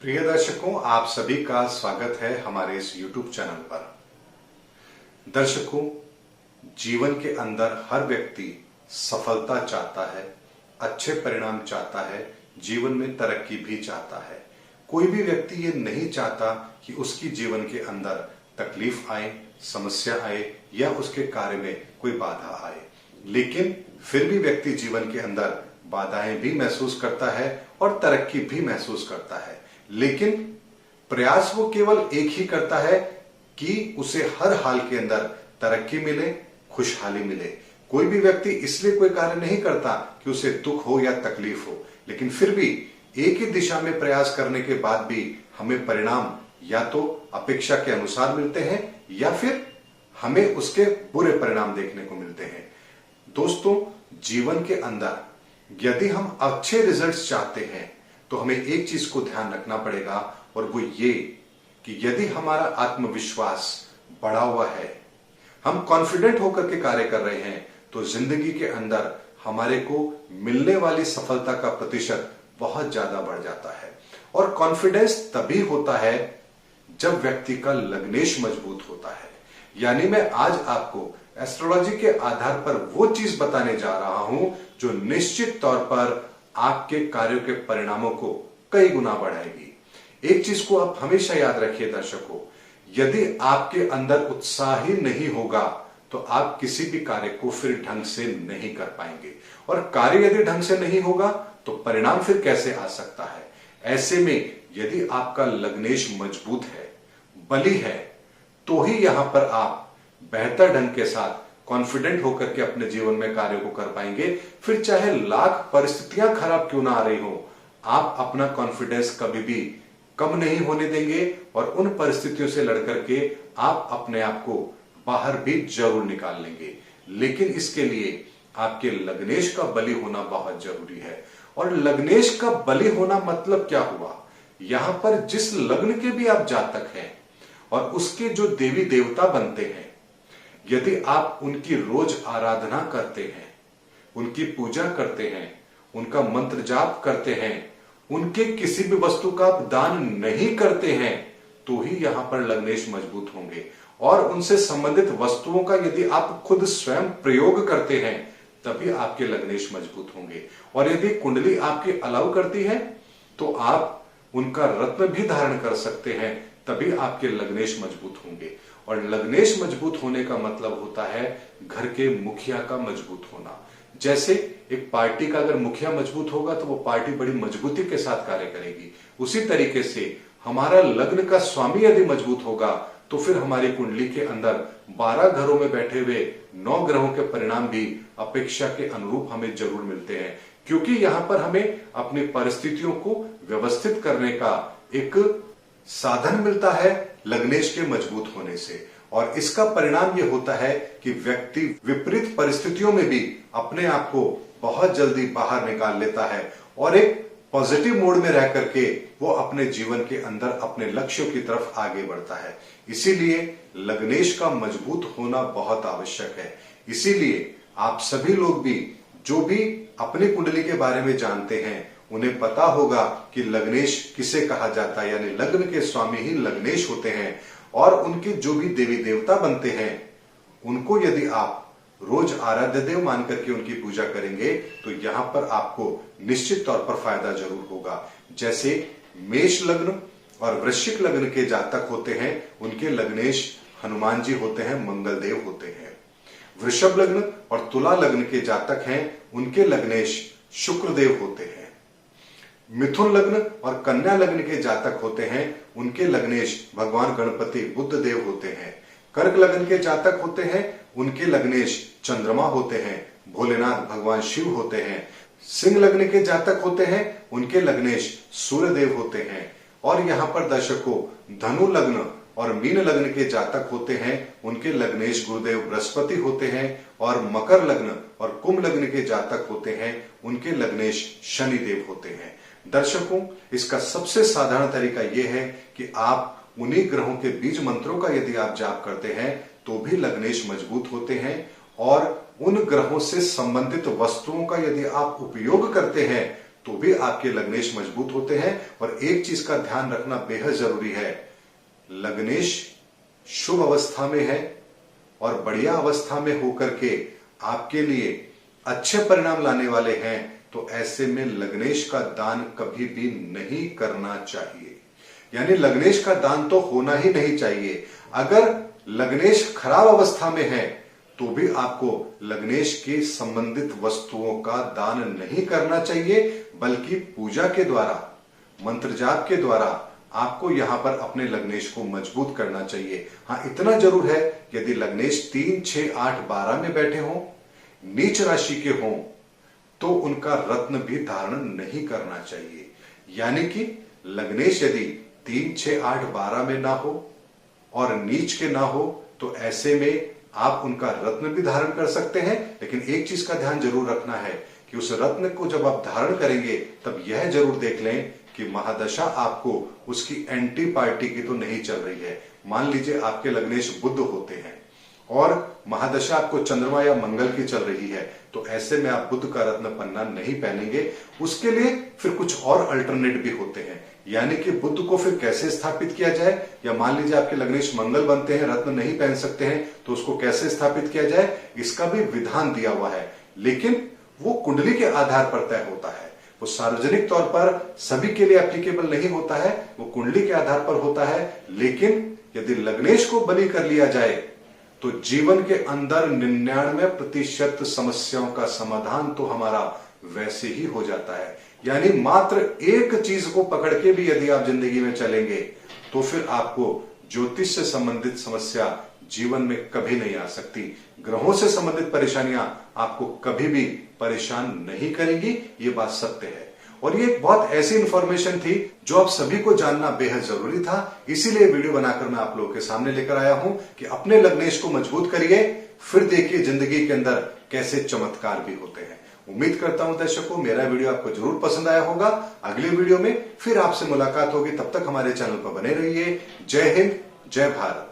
प्रिय दर्शकों, आप सभी का स्वागत है हमारे इस YouTube चैनल पर। दर्शकों, जीवन के अंदर हर व्यक्ति सफलता चाहता है, अच्छे परिणाम चाहता है, जीवन में तरक्की भी चाहता है। कोई भी व्यक्ति ये नहीं चाहता कि उसकी जीवन के अंदर तकलीफ आए, समस्या आए या उसके कार्य में कोई बाधा आए। लेकिन फिर भी व्यक्ति जीवन के अंदर बाधाएं भी महसूस करता है और तरक्की भी महसूस करता है। लेकिन प्रयास वो केवल एक ही करता है कि उसे हर हाल के अंदर तरक्की मिले, खुशहाली मिले। कोई भी व्यक्ति इसलिए कोई कार्य नहीं करता कि उसे दुख हो या तकलीफ हो, लेकिन फिर भी एक ही दिशा में प्रयास करने के बाद भी हमें परिणाम या तो अपेक्षा के अनुसार मिलते हैं या फिर हमें उसके बुरे परिणाम देखने को मिलते हैं। दोस्तों, जीवन के अंदर यदि हम अच्छे रिजल्ट्स चाहते हैं तो हमें एक चीज को ध्यान रखना पड़ेगा, और वो ये कि यदि हमारा आत्मविश्वास बढ़ा हुआ है, हम कॉन्फिडेंट होकर के कार्य कर रहे हैं, तो जिंदगी के अंदर हमारे को मिलने वाली सफलता का प्रतिशत बहुत ज्यादा बढ़ जाता है। और कॉन्फिडेंस तभी होता है जब व्यक्ति का लग्नेश मजबूत होता है। यानी मैं आज आपको एस्ट्रोलॉजी के आधार पर वो चीज बताने जा रहा हूं जो निश्चित तौर पर आपके कार्यों के परिणामों को कई गुना बढ़ाएगी। एक चीज को आप हमेशा याद रखिए दर्शकों, यदि आपके अंदर उत्साह ही नहीं होगा तो आप किसी भी कार्य को फिर ढंग से नहीं कर पाएंगे, और कार्य यदि ढंग से नहीं होगा तो परिणाम फिर कैसे आ सकता है। ऐसे में यदि आपका लग्नेश मजबूत है, बली है, तो ही यहां पर आप बेहतर ढंग के साथ कॉन्फिडेंट होकर के अपने जीवन में कार्य को कर पाएंगे। फिर चाहे लाख परिस्थितियां खराब क्यों ना आ रही हो, आप अपना कॉन्फिडेंस कभी भी कम नहीं होने देंगे और उन परिस्थितियों से लड़कर के आप अपने आप को बाहर भी जरूर निकाल लेंगे। लेकिन इसके लिए आपके लग्नेश का बली होना बहुत जरूरी है। और लग्नेश का बली होना मतलब क्या हुआ? यहां पर जिस लग्न के भी आप जातक हैं और उसके जो देवी देवता बनते हैं, यदि आप उनकी रोज आराधना करते हैं, उनकी पूजा करते हैं, उनका मंत्र जाप करते हैं, उनके किसी भी वस्तु का आप दान नहीं करते हैं, तो ही यहां पर लग्नेश मजबूत होंगे। और उनसे संबंधित वस्तुओं का यदि आप खुद स्वयं प्रयोग करते हैं, तभी आपके लग्नेश मजबूत होंगे। और यदि कुंडली आपकी अलाउ करती है तो आप उनका रत्न भी धारण कर सकते हैं, तभी आपके लग्नेश मजबूत होंगे। और लग्नेश मजबूत होने का मतलब होता है घर के मुखिया का मजबूत होना। जैसे एक पार्टी का अगर मुखिया मजबूत होगा तो वो पार्टी बड़ी मजबूती के साथ कार्य करेगी। उसी तरीके से हमारा लग्न का स्वामी यदि मजबूत होगा तो फिर हमारी कुंडली के अंदर 12 घरों में बैठे हुए 9 ग्रहों के परिणाम भी अपेक्षा के अनुरूप हमें जरूर मिलते हैं। क्योंकि यहां पर हमें अपनी परिस्थितियों को व्यवस्थित करने का एक साधन मिलता है लग्नेश के मजबूत होने से। और इसका परिणाम यह होता है कि व्यक्ति विपरीत परिस्थितियों में भी अपने आप को बहुत जल्दी बाहर निकाल लेता है और एक पॉजिटिव मोड में रह करके वो अपने जीवन के अंदर अपने लक्ष्यों की तरफ आगे बढ़ता है। इसीलिए लग्नेश का मजबूत होना बहुत आवश्यक है। इसीलिए आप सभी लोग भी जो भी अपनी कुंडली के बारे में जानते हैं, उन्हें पता होगा कि लग्नेश किसे कहा जाता है, यानी लग्न के स्वामी ही लग्नेश होते हैं। और उनके जो भी देवी देवता बनते हैं, उनको यदि आप रोज आराध्य देव मान करके उनकी पूजा करेंगे तो यहां पर आपको निश्चित तौर पर फायदा जरूर होगा। जैसे मेष लग्न और वृश्चिक लग्न के जातक होते हैं, उनके लग्नेश हनुमान जी होते हैं, मंगल देव होते हैं। वृषभ लग्न और तुला लग्न के जातक हैं, उनके लग्नेश शुक्र देव होते हैं। मिथुन लग्न और कन्या लग्न के जातक होते हैं, उनके लग्नेश भगवान गणपति बुद्ध देव होते हैं। कर्क लग्न के जातक होते हैं, उनके लग्नेश चंद्रमा होते हैं, भोलेनाथ भगवान शिव होते हैं। सिंह लग्न के जातक होते हैं, उनके लग्नेश सूर्य देव होते हैं। और यहां पर दर्शकों, धनु लग्न और मीन लग्न के जातक होते हैं, उनके लग्नेश गुरुदेव बृहस्पति होते हैं। और मकर लग्न और कुंभ लग्न के जातक होते हैं, उनके लग्नेश शनि देव होते हैं। दर्शकों, इसका सबसे साधारण तरीका यह है कि आप उन्हीं ग्रहों के बीज मंत्रों का यदि आप जाप करते हैं तो भी लग्नेश मजबूत होते हैं। और उन ग्रहों से संबंधित वस्तुओं का यदि आप उपयोग करते हैं तो भी आपके लग्नेश मजबूत होते हैं। और एक चीज का ध्यान रखना बेहद जरूरी है, लग्नेश शुभ अवस्था में है और बढ़िया अवस्था में होकर के आपके लिए अच्छे परिणाम लाने वाले हैं, तो ऐसे में लग्नेश का दान कभी भी नहीं करना चाहिए। यानी लग्नेश का दान तो होना ही नहीं चाहिए। अगर लग्नेश खराब अवस्था में है तो भी आपको लग्नेश के संबंधित वस्तुओं का दान नहीं करना चाहिए, बल्कि पूजा के द्वारा, मंत्र जाप के द्वारा आपको यहां पर अपने लग्नेश को मजबूत करना चाहिए। हां, इतना जरूर है, यदि लग्नेश 3, 6, 8, 12 में बैठे हों, नीच राशि के हों, तो उनका रत्न भी धारण नहीं करना चाहिए। यानी कि लग्नेश यदि 3, 6, 8, 12 में ना हो और नीच के ना हो, तो ऐसे में आप उनका रत्न भी धारण कर सकते हैं। लेकिन एक चीज का ध्यान जरूर रखना है कि उस रत्न को जब आप धारण करेंगे तब यह जरूर देख लें कि महादशा आपको उसकी एंटी पार्टी की तो नहीं चल रही है। मान लीजिए आपके लग्नेश बुध होते हैं और महादशा आपको चंद्रमा या मंगल की चल रही है, तो ऐसे में आप बुध का रत्न पन्ना नहीं पहनेंगे। उसके लिए फिर कुछ और अल्टरनेट भी होते हैं। यानी कि बुध को फिर कैसे स्थापित किया जाए, या मान लीजिए आपके लग्नेश मंगल बनते हैं, रत्न नहीं पहन सकते हैं, तो उसको कैसे स्थापित किया जाए, इसका भी विधान दिया हुआ है। लेकिन वो कुंडली के आधार पर तय होता है, वो सार्वजनिक तौर पर सभी के लिए एप्लीकेबल नहीं होता है, वो कुंडली के आधार पर होता है। लेकिन यदि लग्नेश को बलि कर लिया जाए तो जीवन के अंदर 99% समस्याओं का समाधान तो हमारा वैसे ही हो जाता है। यानी मात्र एक चीज को पकड़ के भी यदि आप जिंदगी में चलेंगे तो फिर आपको ज्योतिष से संबंधित समस्या जीवन में कभी नहीं आ सकती। ग्रहों से संबंधित परेशानियां आपको कभी भी परेशान नहीं करेंगी, ये बात सत्य है। और ये एक बहुत ऐसी इंफॉर्मेशन थी जो आप सभी को जानना बेहद जरूरी था, इसीलिए वीडियो बनाकर मैं आप लोगों के सामने लेकर आया हूं कि अपने लग्नेश को मजबूत करिए, फिर देखिए जिंदगी के अंदर कैसे चमत्कार भी होते हैं। उम्मीद करता हूं दर्शकों मेरा वीडियो आपको जरूर पसंद आया होगा। अगले वीडियो में फिर आपसे मुलाकात होगी, तब तक हमारे चैनल पर बने रहिए। जय हिंद, जय भारत।